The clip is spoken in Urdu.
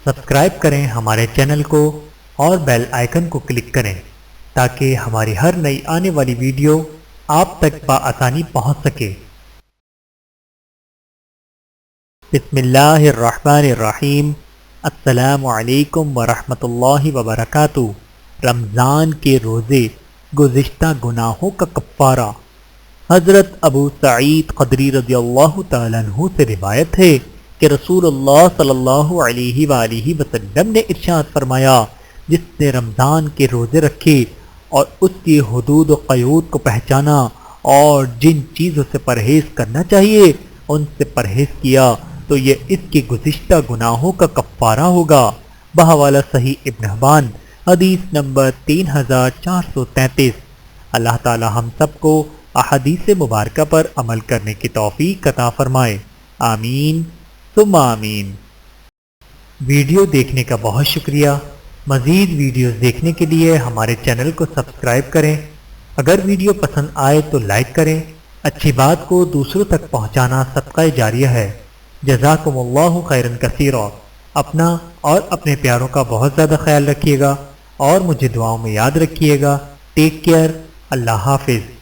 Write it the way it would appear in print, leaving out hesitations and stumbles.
سبسکرائب کریں ہمارے چینل کو اور بیل آئیکن کو کلک کریں تاکہ ہماری ہر نئی آنے والی ویڈیو آپ تک بآسانی پہنچ سکے۔ بسم اللہ الرحمن الرحیم۔ السلام علیکم ورحمۃ اللہ وبرکاتہ۔ رمضان کے روزے گزشتہ گناہوں کا کفارہ۔ حضرت ابو سعید خدری رضی اللہ تعالیٰ عنہ سے روایت ہے کہ رسول اللہ صلی اللہ علیہ وآلہ وسلم نے ارشاد فرمایا، جس نے رمضان کے روزے رکھے اور اس کی حدود و قیود کو پہچانا اور جن چیزوں سے پرہیز کرنا چاہیے ان سے پرہیز کیا تو یہ اس کے گزشتہ گناہوں کا کفارہ ہوگا۔ بحوالہ صحیح ابن حبان، حدیث نمبر 3433۔ اللہ تعالی ہم سب کو احادیث مبارکہ پر عمل کرنے کی توفیق عطا فرمائے، آمین ثم آمین۔ ویڈیو دیکھنے کا بہت شکریہ۔ مزید ویڈیوز دیکھنے کے لیے ہمارے چینل کو سبسکرائب کریں۔ اگر ویڈیو پسند آئے تو لائک کریں۔ اچھی بات کو دوسروں تک پہنچانا صدقہ جاریہ ہے۔ جزاکم اللہ خیرا کثیرا۔ اپنا اور اپنے پیاروں کا بہت زیادہ خیال رکھیے گا اور مجھے دعاؤں میں یاد رکھیے گا۔ Take care. اللہ حافظ۔